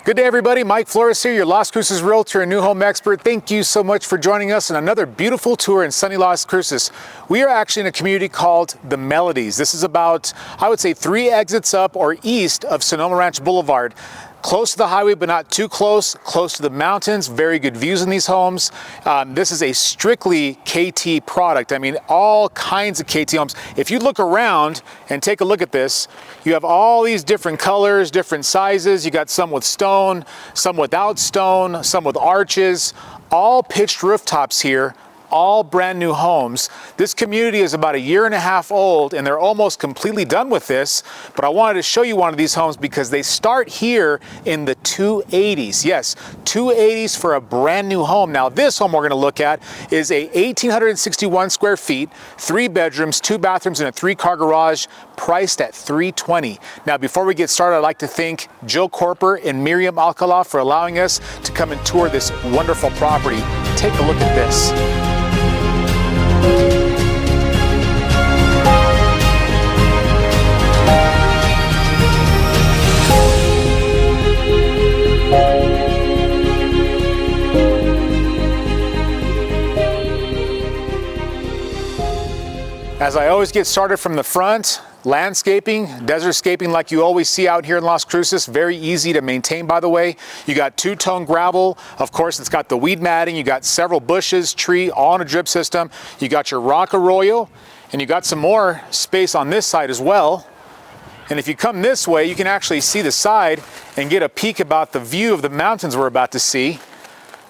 Good day, everybody. Mike Flores here, your Las Cruces Realtor and new home expert. Thank you so much for joining us on another beautiful tour in sunny Las Cruces. We are actually in a community called The Melodies. This is about, I would say, 3 exits up or east of Sonoma Ranch Boulevard. Close to the highway, but not too close to the mountains. Very good views in these homes. This is a strictly KT product. I mean, all kinds of KT homes. If you look around and take a look at this, you have all these different colors, different sizes. You got some with stone, some without stone, some with arches, all pitched rooftops here. All brand new homes. This community is about 1.5 years old and they're almost completely done with this, but I wanted to show you one of these homes because they start here in the 280s. Yes, 280s for a brand new home. Now this home we're going to look at is a 1,861 square feet, 3 bedrooms, 2 bathrooms, and a 3-car garage, priced at $320,000. Now before we get started, I'd like to thank Joe Corper and Miriam Alcala for allowing us to come and tour this wonderful property. Take a look at this. As I always get started from the front, landscaping, desert scaping like you always see out here in Las Cruces, very easy to maintain, by the way. You got 2-tone gravel. Of course, it's got the weed matting. You got several bushes, tree, all in a drip system. You got your rock arroyo, and you got some more space on this side as well. And if you come this way, you can actually see the side and get a peek about the view of the mountains we're about to see.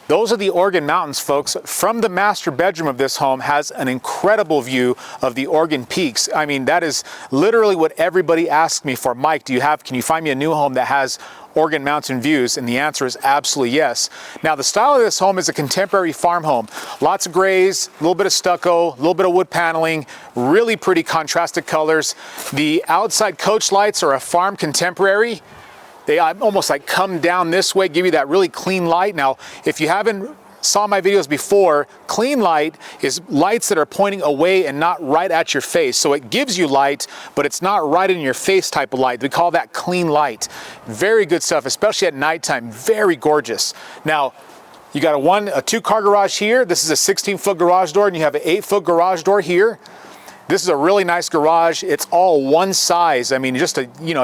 Those are the Oregon Mountains, folks. From the master bedroom of this home has an incredible view of the Oregon peaks. I mean, that is literally what everybody asks me for. Mike, can you find me a new home that has Oregon Mountain views? And the answer is absolutely yes. Now, the style of this home is a contemporary farm home. Lots of grays, a little bit of stucco, a little bit of wood paneling, really pretty contrasted colors. The outside coach lights are a farm contemporary. They almost like come down this way, give you that really clean light. Now, if you haven't saw my videos before, clean light is lights that are pointing away and not right at your face. So it gives you light, but it's not right in your face type of light. We call that clean light. Very good stuff, especially at nighttime. Very gorgeous. Now, you got a 2-car garage here. This is a 16-foot garage door, and you have an 8-foot garage door here. This is a really nice garage. It's all one size. I mean, if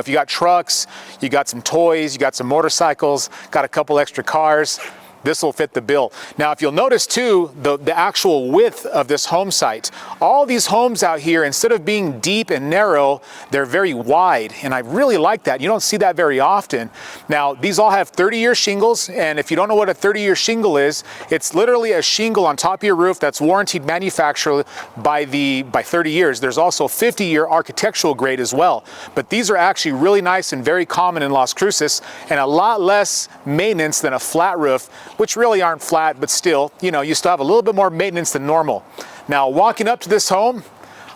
you got trucks, you got some toys, you got some motorcycles, got a couple extra cars, this will fit the bill. Now, if you'll notice too, the actual width of this home site, all these homes out here, instead of being deep and narrow, they're very wide. And I really like that. You don't see that very often. Now, these all have 30-year shingles. And if you don't know what a 30-year shingle is, it's literally a shingle on top of your roof that's warranted manufacturer by 30 years. There's also 50-year architectural grade as well. But these are actually really nice and very common in Las Cruces, and a lot less maintenance than a flat roof, which really aren't flat, but still, you still have a little bit more maintenance than normal. Now, walking up to this home,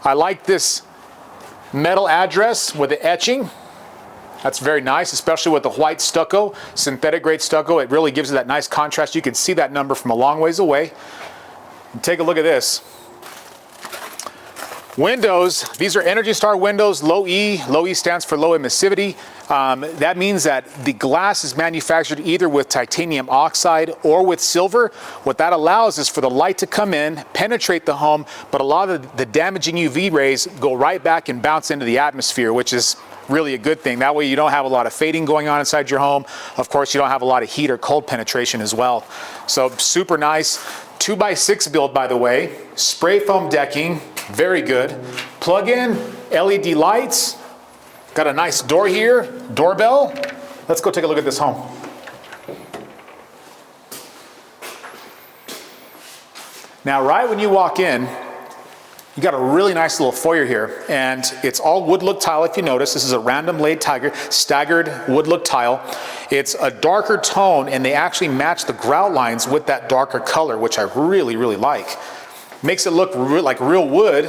I like this metal address with the etching. That's very nice, especially with the white stucco, synthetic grade stucco. It really gives it that nice contrast. You can see that number from a long ways away. And take a look at this. Windows, these are Energy Star windows, low E. Low E stands for low emissivity. That means that the glass is manufactured either with titanium oxide or with silver. What that allows is for the light to come in, penetrate the home, but a lot of the damaging UV rays go right back and bounce into the atmosphere, which is really a good thing. That way you don't have a lot of fading going on inside your home. Of course, you don't have a lot of heat or cold penetration as well. So super nice. 2x6 build, by the way. Spray foam decking, very good. Plug-in LED lights. Got a nice door here, doorbell. Let's go take a look at this home. Now, right when you walk in, you got a really nice little foyer here, and it's all wood look tile. If you notice, this is a random laid staggered wood look tile. It's a darker tone, and they actually match the grout lines with that darker color, which I really, really like. Makes it look like real wood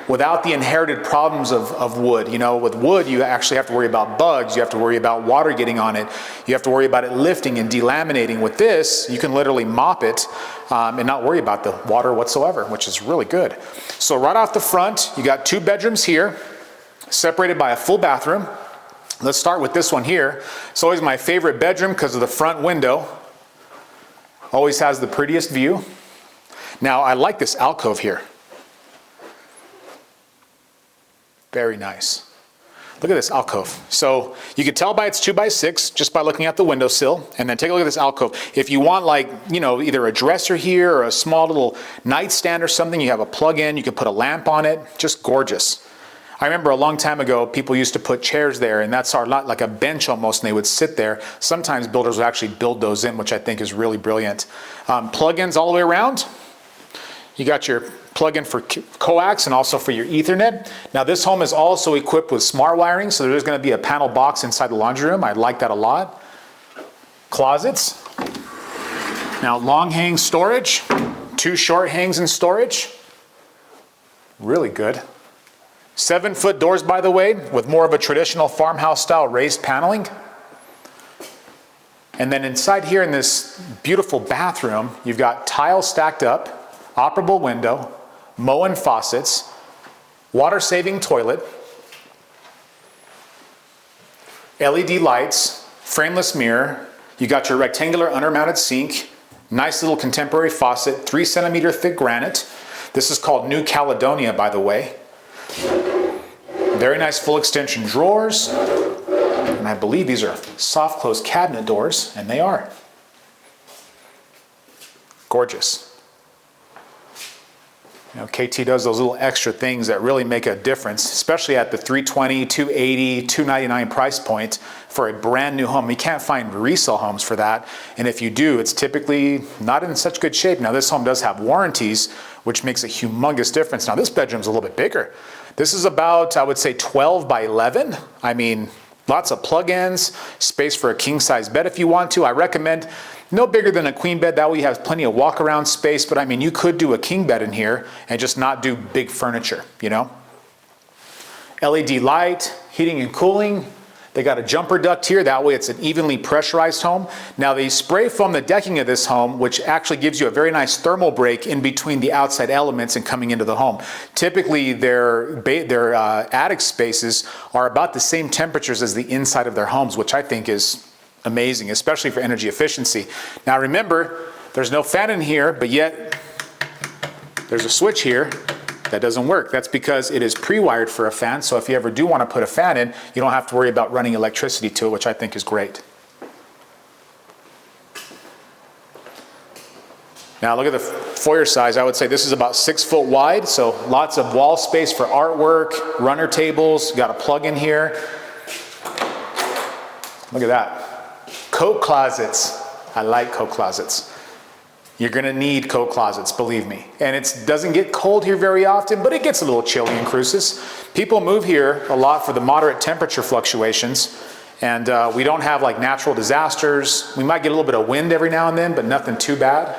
without the inherited problems of wood. With wood, you actually have to worry about bugs. You have to worry about water getting on it. You have to worry about it lifting and delaminating. With this, you can literally mop it and not worry about the water whatsoever, which is really good. So right off the front, you got 2 bedrooms here, separated by a full bathroom. Let's start with this one here. It's always my favorite bedroom because of the front window. Always has the prettiest view. Now, I like this alcove here. Very nice. Look at this alcove. So you can tell by its 2x6 just by looking at the windowsill, and then take a look at this alcove. If you want, like, you know, either a dresser here or a small little nightstand or something, you have a plug-in, you can put a lamp on it, just gorgeous. I remember a long time ago, people used to put chairs there, and that's like a bench almost, and they would sit there. Sometimes builders would actually build those in, which I think is really brilliant. Plug-ins all the way around. You got your plug-in for coax and also for your Ethernet. Now this home is also equipped with smart wiring, so there's going to be a panel box inside the laundry room. I like that a lot. Closets. Now long hang storage, 2 short hangs in storage. Really good. 7-foot doors, by the way, with more of a traditional farmhouse style raised paneling. And then inside here in this beautiful bathroom, you've got tile stacked up, operable window, Moen faucets, water-saving toilet, LED lights, frameless mirror. You got your rectangular undermounted sink, nice little contemporary faucet, 3-centimeter thick granite. This is called New Caledonia, by the way. Very nice full extension drawers. And I believe these are soft close cabinet doors, and they are. Gorgeous. You know, KT does those little extra things that really make a difference, especially at the $320, $280, $299 price point for a brand new home. You can't find resale homes for that, and if you do, it's typically not in such good shape. Now this home does have warranties, which makes a humongous difference. Now this bedroom's a little bit bigger. This is about, I would say, 12 by 11. I mean, lots of plug-ins, space for a king-size bed if you want to. I recommend no bigger than a queen bed. That way you have plenty of walk-around space, but I mean, you could do a king bed in here and just not do big furniture, you know? LED light, heating and cooling. They got a jumper duct here. That way it's an evenly pressurized home. Now they spray foam the decking of this home, which actually gives you a very nice thermal break in between the outside elements and coming into the home. Typically their attic spaces are about the same temperatures as the inside of their homes, which I think is amazing, especially for energy efficiency. Now remember, there's no fan in here, but yet there's a switch here that doesn't work. That's because it is pre-wired for a fan, so if you ever do want to put a fan in, you don't have to worry about running electricity to it, which I think is great. Now look at the foyer size. I would say this is about 6 foot wide, so lots of wall space for artwork, runner tables, got a plug in here. Look at that. Coat closets. I like coat closets. You're gonna need coat closets, believe me. And it doesn't get cold here very often, but it gets a little chilly in Cruces. People move here a lot for the moderate temperature fluctuations, and we don't have like natural disasters. We might get a little bit of wind every now and then, but nothing too bad.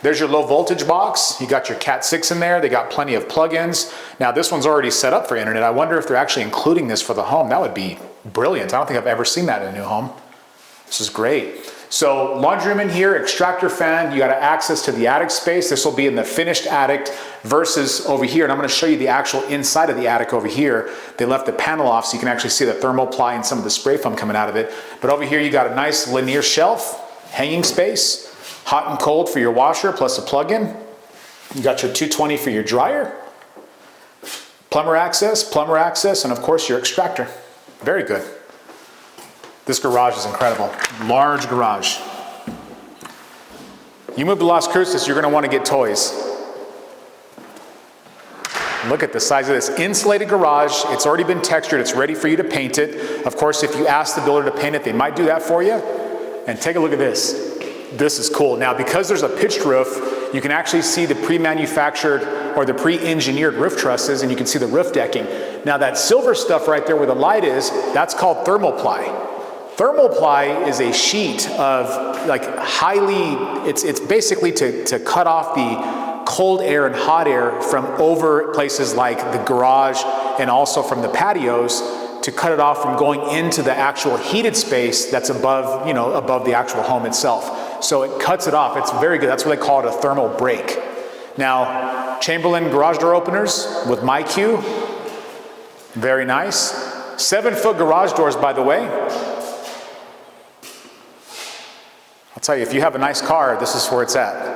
There's your low voltage box. You got your Cat 6 in there. They got plenty of plugins. Now this one's already set up for internet. I wonder if they're actually including this for the home. That would be brilliant. I don't think I've ever seen that in a new home. This is great. So laundry room in here, extractor fan, you got access to the attic space. This will be in the finished attic versus over here. And I'm gonna show you the actual inside of the attic over here. They left the panel off so you can actually see the thermal ply and some of the spray foam coming out of it. But over here you got a nice linear shelf, hanging space, hot and cold for your washer plus a plug-in. You got your 220 for your dryer, plumber access, and of course your extractor. Very good. This garage is incredible. Large garage. You move to Las Cruces, you're gonna wanna get toys. Look at the size of this insulated garage. It's already been textured. It's ready for you to paint it. Of course, if you ask the builder to paint it, they might do that for you. And take a look at this. This is cool. Now, because there's a pitched roof, you can actually see the pre-manufactured or the pre-engineered roof trusses, and you can see the roof decking. Now, that silver stuff right there where the light is, that's called thermal ply. Thermal ply is a sheet of like it's basically to cut off the cold air and hot air from over places like the garage and also from the patios, to cut it off from going into the actual heated space that's above, you know, above the actual home itself. So it cuts it off. It's very good. That's what they call it, a thermal break. Now, Chamberlain garage door openers with MyQ. Very nice. 7-foot garage doors, by the way. I'll tell you, if you have a nice car, this is where it's at.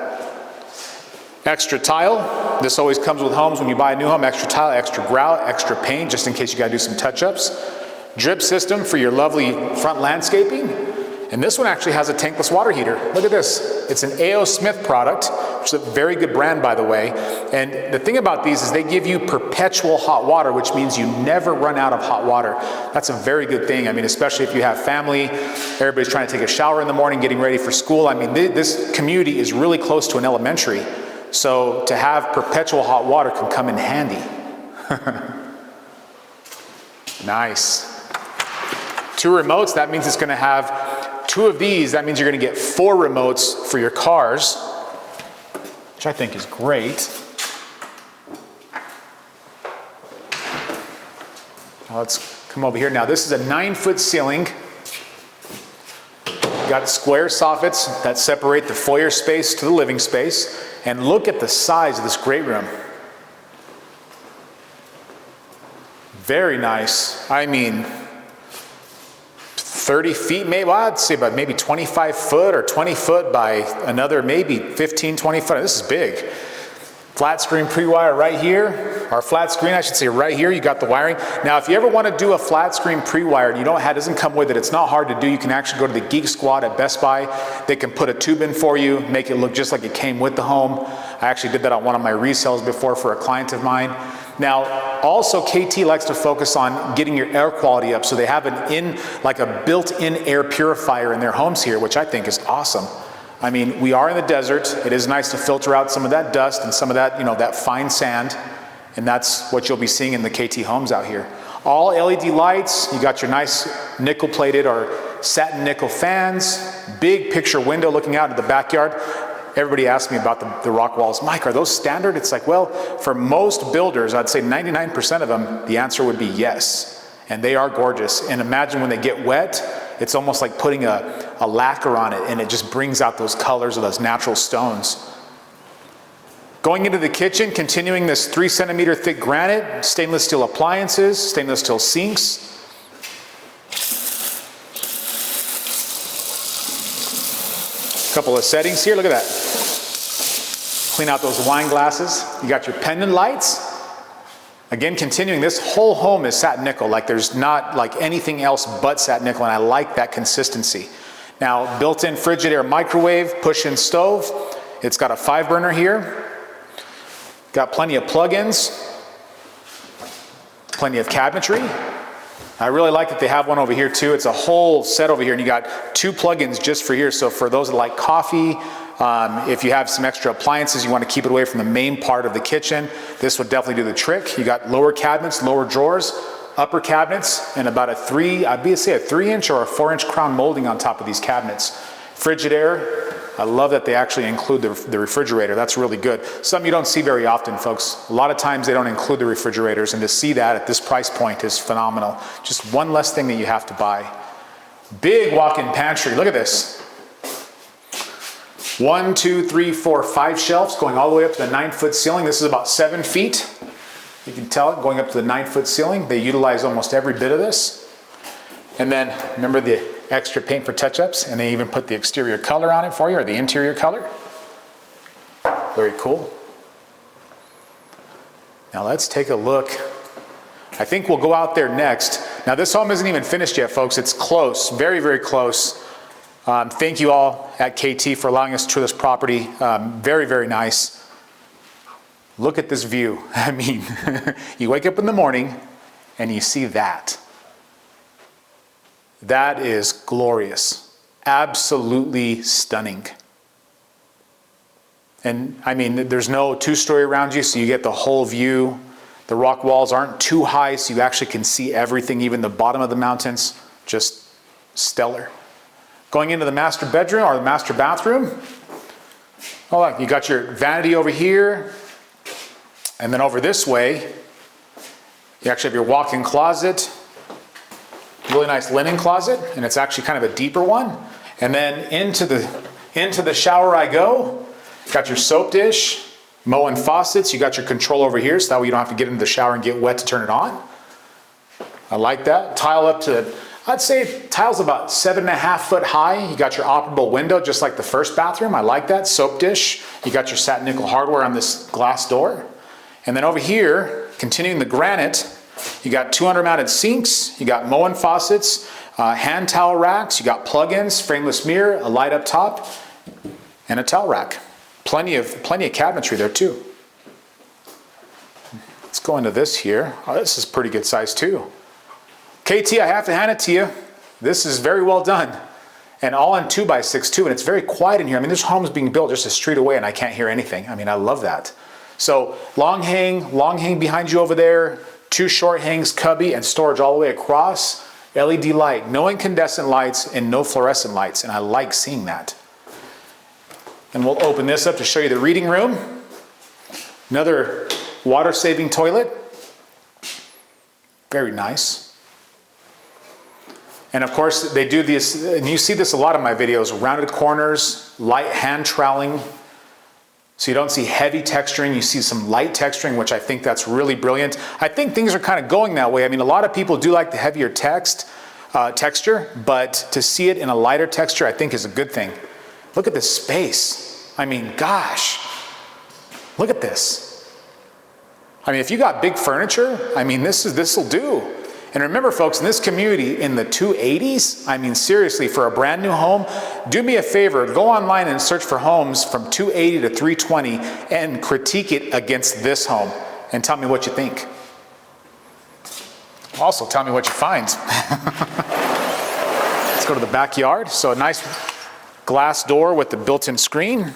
Extra tile. This always comes with homes when you buy a new home. Extra tile, extra grout, extra paint, just in case you gotta do some touch-ups. Drip system for your lovely front landscaping. And this one actually has a tankless water heater. Look at this. It's an A.O. Smith product, which is a very good brand, by the way. And the thing about these is they give you perpetual hot water, which means you never run out of hot water. That's a very good thing. I mean, especially if you have family, everybody's trying to take a shower in the morning, getting ready for school. I mean, this community is really close to an elementary. So to have perpetual hot water can come in handy. Nice. 2 remotes, that means it's gonna have 2 of these. That means you're gonna get 4 remotes for your cars, which I think is great. Now let's come over here. Now this is a 9-foot ceiling. Got square soffits that separate the foyer space to the living space. And look at the size of this great room. Very nice. I mean, 30 feet, maybe, well, I'd say about maybe 25 foot or 20 foot by another maybe 15, 20 foot. This is big. Flat screen pre-wire right here, or flat screen, I should say, right here. You got the wiring. Now, if you ever want to do a flat screen pre-wired, you don't have, it doesn't come with it. It's not hard to do. You can actually go to the Geek Squad at Best Buy. They can put a tube in for you, make it look just like it came with the home. I actually did that on one of my resales before for a client of mine. Now, also KT likes to focus on getting your air quality up, so they have like a built-in air purifier in their homes here, which I think is awesome. I mean, we are in the desert. It is nice to filter out some of that dust and some of that, that fine sand, and that's what you'll be seeing in the KT homes out here. All LED lights. You got your nice nickel-plated or satin nickel fans. Big picture window looking out at the backyard. Everybody asks me about the rock walls. Mike, are those standard? It's like, well, for most builders, I'd say 99% of them, the answer would be yes. And they are gorgeous. And imagine when they get wet, it's almost like putting a lacquer on it, and it just brings out those colors of those natural stones. Going into the kitchen, continuing this 3-centimeter thick granite, stainless steel appliances, stainless steel sinks. Couple of settings here, look at that. Clean out those wine glasses. You got your pendant lights. Again, continuing, this whole home is satin nickel. Like there's not like anything else but satin nickel, and I like that consistency. Now, built-in Frigidaire microwave, push-in stove. It's got a 5-burner here. Got plenty of plug-ins. Plenty of cabinetry. I really like that they have one over here too. It's a whole set over here, and you got 2 plugins just for here. So for those that like coffee, if you have some extra appliances, you want to keep it away from the main part of the kitchen, this would definitely do the trick. You got lower cabinets, lower drawers, upper cabinets, and about a 3-inch or a 4-inch crown molding on top of these cabinets. Frigidaire. I love that they actually include the refrigerator. That's really good. Something you don't see very often, folks. A lot of times they don't include the refrigerators, and to see that at this price point is phenomenal. Just one less thing that you have to buy. Big walk-in pantry. Look at this. 1, 2, 3, 4, 5 shelves going all the way up to the 9-foot ceiling. This is about 7 feet. You can tell it going up to the 9-foot ceiling. They utilize almost every bit of this. And then remember the extra paint for touch-ups, and they even put the exterior color on it for you, or the interior color. Very cool. Now let's take a look. I think we'll go out there next. Now this home isn't even finished yet, folks. It's close, very, very close. Thank you all at KT for allowing us to tour this property. Very, very nice. Look at this view. I mean, you wake up in the morning and you see that. That is glorious. Absolutely stunning. And I mean, there's no 2-story around you, so you get the whole view. The rock walls aren't too high, so you actually can see everything, even the bottom of the mountains. Just stellar. Going into the master bedroom or the master bathroom. Oh, look, you got your vanity over here. And then over this way, you actually have your walk-in closet. Really nice linen closet, and it's actually kind of a deeper one. And then into the shower I go. Got your soap dish, Moen faucets. You got your control over here, so that way you don't have to get into the shower and get wet to turn it on. I like that. Tile up to, I'd say tile's about 7.5 foot high. You got your operable window, just like the first bathroom. I like that. Soap dish. You got your satin nickel hardware on this glass door. And then over here, continuing the granite, you got 200 mounted sinks. You got Moen faucets, hand towel racks. You got plug-ins, frameless mirror, a light up top, and a towel rack. Plenty of cabinetry there too. Let's go into this here. Oh, this is pretty good size too. KT, I have to hand it to you. This is very well done. And all in 2x6 too, and it's very quiet in here. I mean, this home's being built just a street away and I can't hear anything. I mean, I love that. So long hang behind you over there, 2 short hangs, cubby, and storage all the way across. LED light, no incandescent lights and no fluorescent lights, and I like seeing that. And we'll open this up to show you the reading room. Another water-saving toilet. Very nice. And of course, they do this, and you see this a lot in my videos, rounded corners, light hand troweling. So you don't see heavy texturing, you see some light texturing, which I think that's really brilliant. I think things are kind of going that way. I mean, a lot of people do like the heavier texture, but to see it in a lighter texture, I think is a good thing. Look at this space. I mean, gosh, look at this. I mean, if you got big furniture, I mean, this will do. And remember folks, in this community in the 280s, I mean, seriously, for a brand new home, do me a favor, go online and search for homes from 280 to 320 and critique it against this home and tell me what you think. Also, tell me what you find. Let's go to the backyard. So a nice glass door with the built-in screen.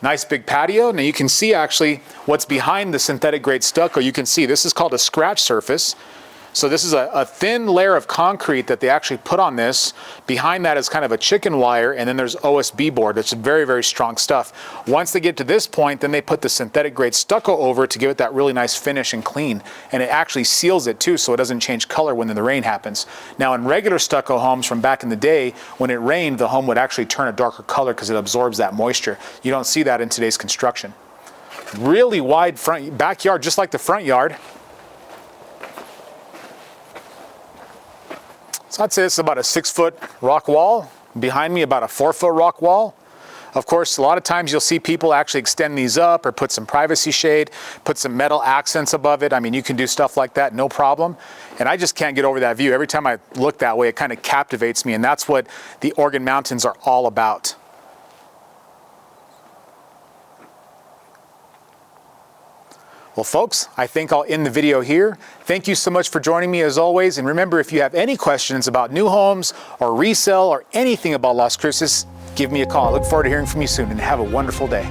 Nice big patio. Now you can see actually what's behind the synthetic grade stucco. You can see this is called a scratch surface. So this is a thin layer of concrete that they actually put on this. Behind that is kind of a chicken wire, and then there's OSB board. It's very, very strong stuff. Once they get to this point, then they put the synthetic grade stucco over to give it that really nice finish and clean. And it actually seals it too, so it doesn't change color when the rain happens. Now in regular stucco homes from back in the day, when it rained, the home would actually turn a darker color because it absorbs that moisture. You don't see that in today's construction. Really wide front backyard, just like the front yard. So I'd say this is about a 6-foot rock wall. Behind me, about a 4-foot rock wall. Of course, a lot of times you'll see people actually extend these up or put some privacy shade, put some metal accents above it. I mean, you can do stuff like that, no problem. And I just can't get over that view. Every time I look that way, it kind of captivates me, and that's what the Organ Mountains are all about. Well, folks, I think I'll end the video here. Thank you so much for joining me as always. And remember, if you have any questions about new homes or resale or anything about Las Cruces, give me a call. I look forward to hearing from you soon, and have a wonderful day.